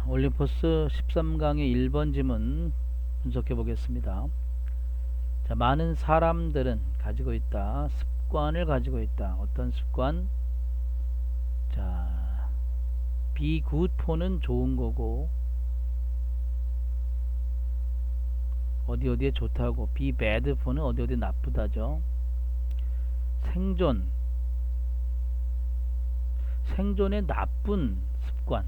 올림포스 13강의 1번 지문 분석해 보겠습니다. 자, 많은 사람들은 가지고 있다. 습관을 가지고 있다. 어떤 습관? 자, be good for는 좋은 거고, 어디 어디에 좋다고, be bad for는 어디 어디에 나쁘다죠. 생존, 생존의 나쁜 습관,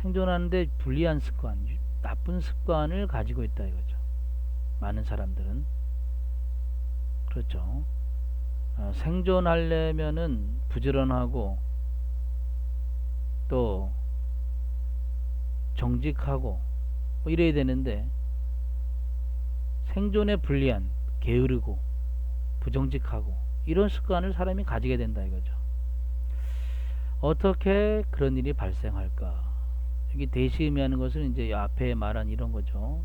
생존하는데 불리한 습관, 나쁜 습관을 가지고 있다 이거죠. 많은 사람들은. 그렇죠. 생존하려면은 부지런하고 또 정직하고 뭐 이래야 되는데, 생존에 불리한 게으르고 부정직하고 이런 습관을 사람이 가지게 된다 이거죠. 어떻게 그런 일이 발생할까? 여기 대시 의미하는 것은 이제 앞에 말한 이런 거죠.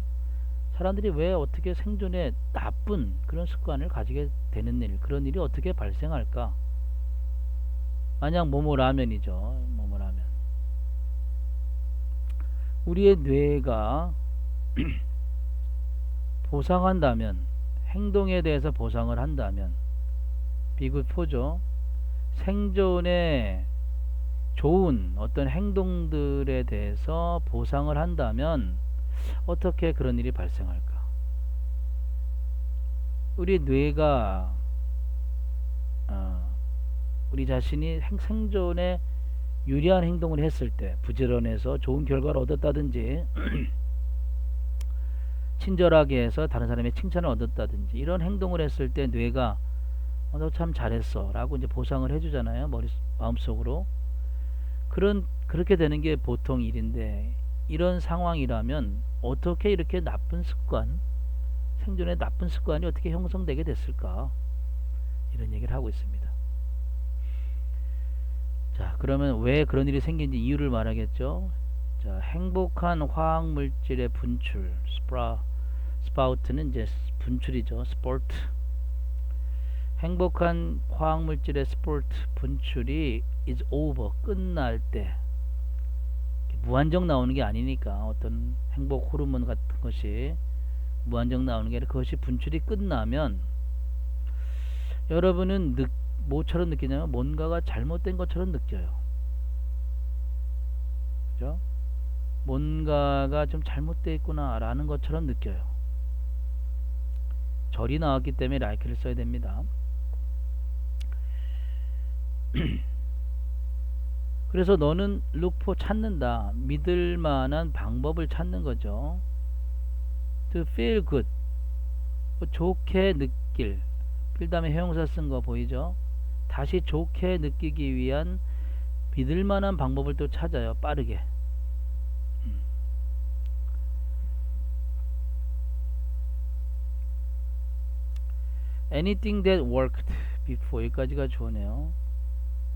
사람들이 왜 어떻게 생존에 나쁜 그런 습관을 가지게 되는 일, 그런 일이 어떻게 발생할까? 만약 뭐뭐 라면이죠. 뭐뭐 라면. 우리의 뇌가 보상한다면, 행동에 대해서 보상을 한다면, 비굿포죠. 생존에 좋은 어떤 행동들에 대해서 보상을 한다면 어떻게 그런 일이 발생할까? 우리 뇌가 우리 자신이 생존에 유리한 행동을 했을 때, 부지런해서 좋은 결과를 얻었다든지 친절하게 해서 다른 사람의 칭찬을 얻었다든지 이런 행동을 했을 때 뇌가 너 참 잘했어 라고 이제 보상을 해주잖아요. 마음속으로. 그렇게 되는 게 보통 일인데, 이런 상황이라면 어떻게 이렇게 나쁜 습관, 생존의 나쁜 습관이 어떻게 형성되게 됐을까? 이런 얘기를 하고 있습니다. 자, 그러면 왜 그런 일이 생긴지 이유를 말하겠죠. 자, 행복한 화학물질의 분출, 스파우트는 이제 분출이죠. 스포트. 행복한 화학물질의 스포트 분출이 is over, 끝날 때, 무한정 나오는 게 아니니까, 어떤 행복 호르몬 같은 것이 무한정 나오는 게 아니라 그것이 분출이 끝나면 여러분은 뭐처럼 느끼냐면 뭔가가 잘못된 것처럼 느껴요. 그죠? 뭔가가 좀 잘못되어 있구나 라는 것처럼 느껴요. 절이 나왔기 때문에 like를 써야 됩니다. 그래서 너는 look for, 찾는다. 믿을 만한 방법을 찾는 거죠. to feel good, 좋게 느낄. 그 다음에 형용사 쓴 거 보이죠? 다시 좋게 느끼기 위한 믿을 만한 방법을 또 찾아요. 빠르게. anything that worked before, 여기까지가 좋네요.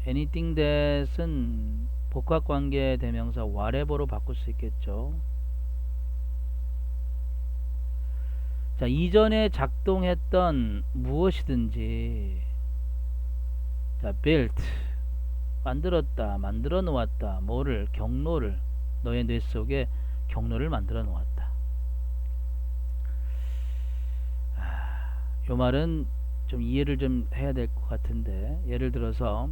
anything that은 복합관계 대명사 whatever로 바꿀 수 있겠죠. 자, 이전에 작동했던 무엇이든지, 자, built, 만들었다, 만들어 놓았다. 뭐를? 경로를. 너의 뇌 속에 경로를 만들어 놓았다. 요 말은 좀 이해를 좀 해야 될 것 같은데, 예를 들어서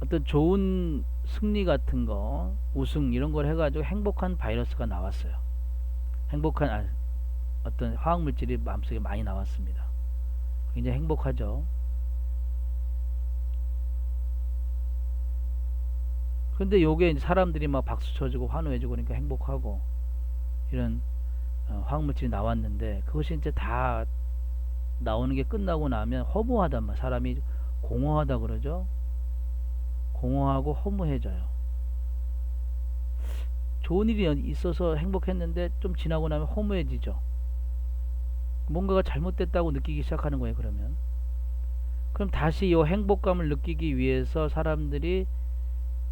어떤 좋은 승리 같은 거, 우승 이런 걸 해가지고 행복한 바이러스가 나왔어요. 행복한 어떤 화학물질이 마음속에 많이 나왔습니다. 굉장히 행복하죠. 근데 요게 이제 사람들이 막 박수 쳐주고 환호해주고 그러니까 행복하고, 이런 화학물질이 나왔는데, 그것이 이제 다 나오는 게 끝나고 나면 허무하단 말, 사람이 공허하다 그러죠. 공허하고 허무해져요. 좋은 일이 있어서 행복했는데 좀 지나고 나면 허무해지죠. 뭔가가 잘못됐다고 느끼기 시작하는 거예요. 그럼 다시 이 행복감을 느끼기 위해서 사람들이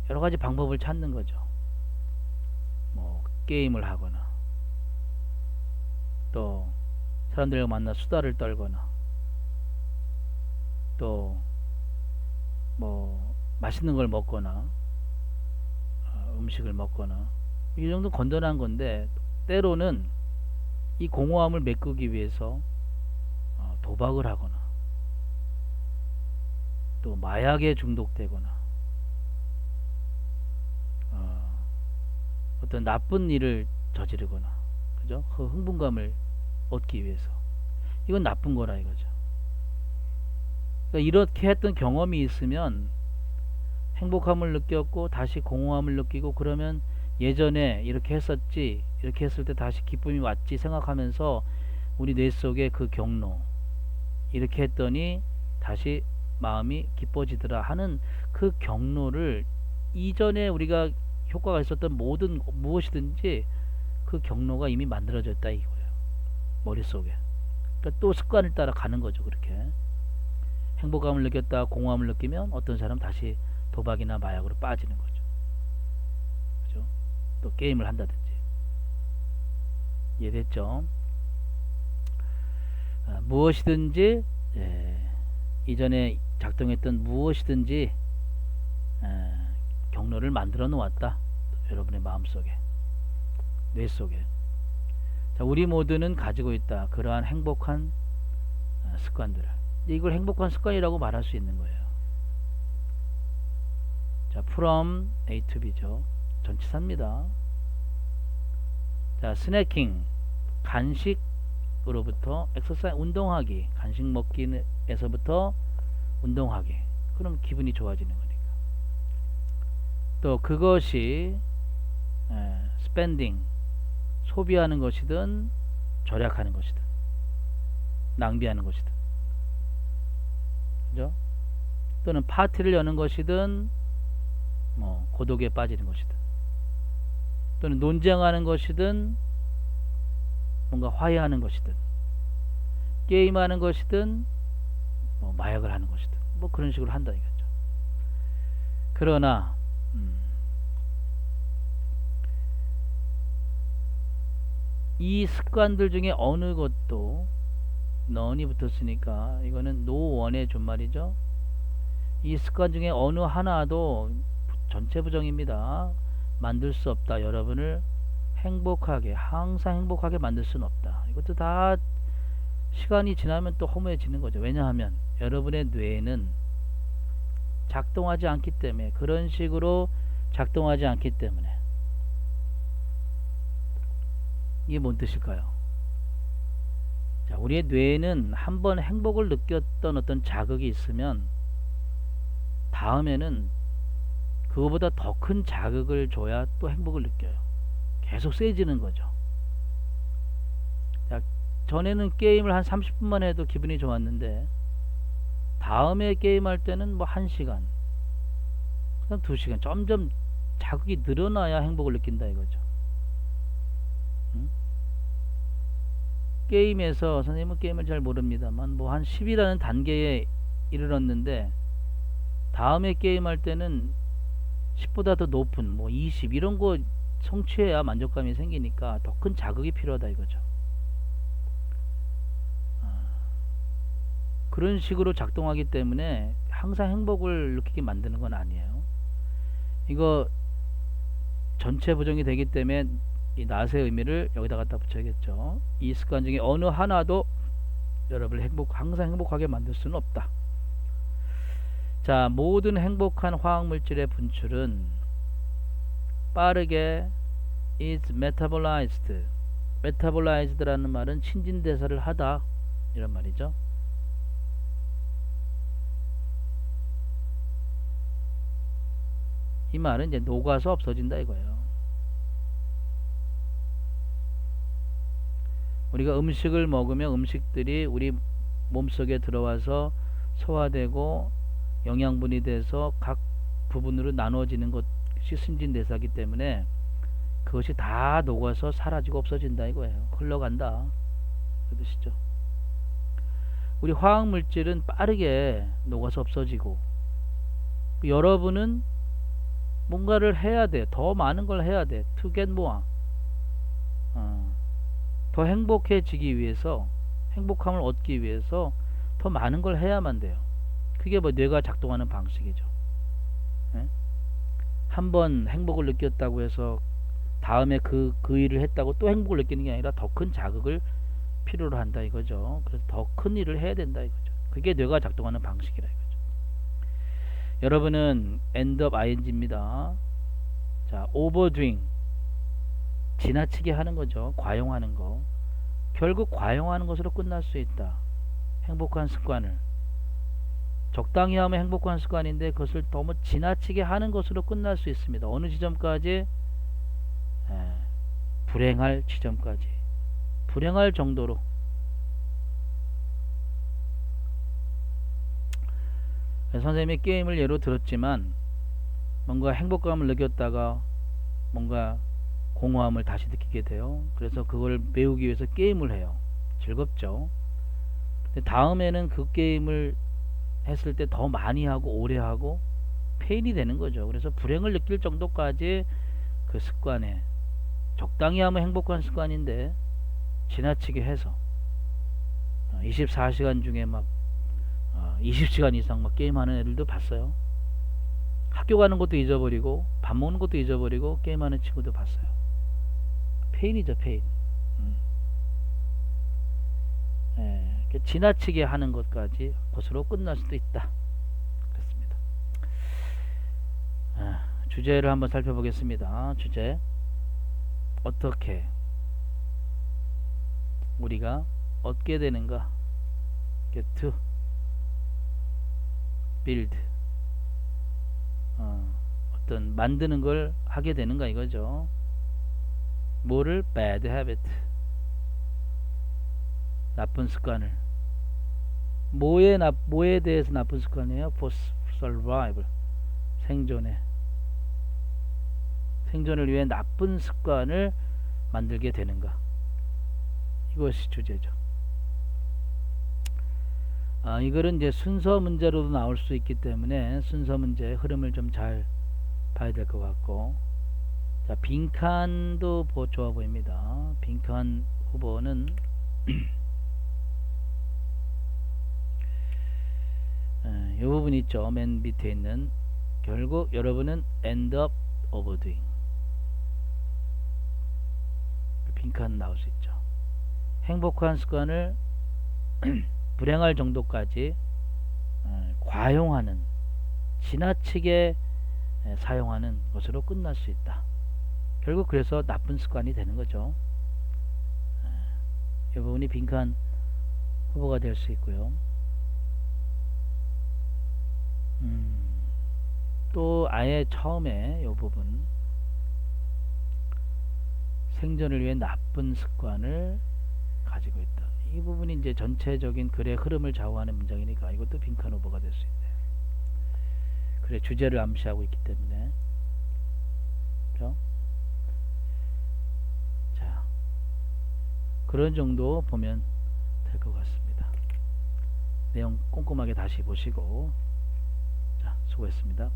여러 가지 방법을 찾는 거죠. 뭐 게임을 하거나, 또 사람들과 만나 수다를 떨거나, 또 뭐 맛있는 걸 먹거나 음식을 먹거나 이 정도 건전한 건데, 때로는 이 공허함을 메꾸기 위해서 도박을 하거나 또 마약에 중독되거나 어떤 나쁜 일을 저지르거나, 그죠? 그 흥분감을 얻기 위해서, 이건 나쁜 거라 이거죠. 그러니까 이렇게 했던 경험이 있으면 행복함을 느꼈고 다시 공허함을 느끼고, 그러면 예전에 이렇게 했었지, 이렇게 했을 때 다시 기쁨이 왔지 생각하면서 우리 뇌 속에 그 경로, 이렇게 했더니 다시 마음이 기뻐지더라 하는 그 경로를, 이전에 우리가 효과가 있었던 모든 무엇이든지 그 경로가 이미 만들어졌다 이거예요, 머릿속에. 그러니까 또 습관을 따라 가는 거죠. 그렇게 행복감을 느꼈다 공허함을 느끼면 어떤 사람 다시 도박이나 마약으로 빠지는 거죠. 그죠? 또 게임을 한다든지. 이해됐죠? 무엇이든지, 이전에 작동했던 무엇이든지 경로를 만들어 놓았다, 여러분의 마음속에, 뇌 속에. 자, 우리 모두는 가지고 있다, 그러한 행복한 습관들을. 이걸 행복한 습관이라고 말할 수 있는 거예요. 자, from A to B죠. 전치사입니다. 자, 스낵킹, 간식으로부터 엑서사이즈, 운동하기, 간식 먹기에서부터 운동하기. 그럼 기분이 좋아지는 거니까. 또 그것이 spending, 소비하는 것이든 절약하는 것이든 낭비하는 것이든, 그죠? 또는 파티를 여는 것이든 뭐 고독에 빠지는 것이든, 또는 논쟁하는 것이든 뭔가 화해하는 것이든, 게임하는 것이든 뭐 마약을 하는 것이든, 뭐 그런 식으로 한다 이거죠. 그러나 이 습관들 중에 어느 것도, 넌이 붙었으니까 이거는 노원의 준말이죠. 이 습관 중에 어느 하나도, 전체 부정입니다, 만들 수 없다, 여러분을 행복하게, 항상 행복하게 만들 수는 없다. 이것도 다 시간이 지나면 또 허무해지는 거죠. 왜냐하면 여러분의 뇌는 작동하지 않기 때문에, 그런 식으로 작동하지 않기 때문에. 이게 뭔 뜻일까요? 자, 우리의 뇌는 한번 행복을 느꼈던 어떤 자극이 있으면 다음에는 그거보다 더 큰 자극을 줘야 또 행복을 느껴요. 계속 세지는 거죠. 자, 전에는 게임을 한 30분만 해도 기분이 좋았는데, 다음에 게임할 때는 뭐 1시간, 그다음 2시간, 점점 자극이 늘어나야 행복을 느낀다 이거죠. 게임에서, 선생님은 게임을 잘 모릅니다만 뭐 한 10이라는 단계에 이르렀는데, 다음에 게임할 때는 10보다 더 높은 뭐 20 이런 거 성취해야 만족감이 생기니까 더 큰 자극이 필요하다 이거죠. 그런 식으로 작동하기 때문에 항상 행복을 느끼게 만드는 건 아니에요. 이거 전체 부정이 되기 때문에 이 낫의 의미를 여기다 갖다 붙여야겠죠. 이 습관 중에 어느 하나도 여러분을 항상 행복하게 만들 수는 없다. 자, 모든 행복한 화학물질의 분출은 빠르게 is metabolized. metabolized라는 말은 신진대사를 하다 이런 말이죠. 이 말은 이제 녹아서 없어진다 이거예요. 우리가 음식을 먹으면 음식들이 우리 몸속에 들어와서 소화되고 영양분이 돼서 각 부분으로 나눠지는 것이 신진대사이기 때문에 그것이 다 녹아서 사라지고 없어진다 이거예요. 흘러간다 그 뜻이죠. 우리 화학물질은 빠르게 녹아서 없어지고, 여러분은 뭔가를 해야 돼. 더 많은 걸 해야 돼. To get more. 더 행복해지기 위해서, 행복함을 얻기 위해서 더 많은 걸 해야만 돼요. 그게 뭐 뇌가 작동하는 방식이죠. 예? 한번 행복을 느꼈다고 해서 다음에 그 일을 했다고 또 행복을 느끼는 게 아니라 더 큰 자극을 필요로 한다 이거죠. 그래서 더 큰 일을 해야 된다 이거죠. 그게 뇌가 작동하는 방식이라 이거죠. 여러분은 end of ing입니다. 자, overdoing 지나치게 하는 거죠. 과용하는 거. 결국 과용하는 것으로 끝날 수 있다. 행복한 습관을 적당히 하면 행복한 습관인데 그것을 너무 지나치게 하는 것으로 끝날 수 있습니다. 어느 지점까지? 불행할 지점까지. 불행할 정도로. 선생님이 게임을 예로 들었지만 뭔가 행복감을 느꼈다가 뭔가 공허함을 다시 느끼게 돼요. 그래서 그걸 메우기 위해서 게임을 해요. 즐겁죠. 근데 다음에는 그 게임을 했을 때 더 많이 하고 오래 하고 페인이 되는 거죠. 그래서 불행을 느낄 정도까지 그 습관에 적당히 하면 행복한 습관인데 지나치게 해서 24시간 중에 막 20시간 이상 막 게임하는 애들도 봤어요. 학교 가는 것도 잊어버리고 밥 먹는 것도 잊어버리고 게임하는 친구도 봤어요. 페인이죠, 페인. 지나치게 하는 것까지 것으로 끝날 수도 있다. 그렇습니다. 주제를 한번 살펴보겠습니다. 주제. 어떻게 우리가 얻게 되는가? get to build 어떤 만드는 걸 하게 되는가 이거죠. 뭐를? bad habit 나쁜 습관을. 뭐에 대해서 나쁜 습관이에요? for survival 생존을 위해 나쁜 습관을 만들게 되는가? 이것이 주제죠. 이거는 이제 순서 문제로도 나올 수 있기 때문에 순서 문제 흐름을 좀 잘 봐야 될 것 같고, 자, 빈칸도 좋아 보입니다. 빈칸 후보는 이 부분 있죠. 맨 밑에 있는 결국 여러분은 end up overdoing 빈칸 나올 수 있죠. 행복한 습관을 불행할 정도까지 과용하는 지나치게 사용하는 것으로 끝날 수 있다. 결국 그래서 나쁜 습관이 되는 거죠. 이 부분이 빈칸 후보가 될 수 있고요. 또 아예 처음에 이 부분 생존을 위해 나쁜 습관을 가지고 있다. 이 부분이 이제 전체적인 글의 흐름을 좌우하는 문장이니까 이것도 빈칸 후보가 될 수 있네요. 글의 주제를 암시하고 있기 때문에. 그렇죠? 자, 그런 정도 보면 될 것 같습니다. 내용 꼼꼼하게 다시 보시고. 자, 수고했습니다.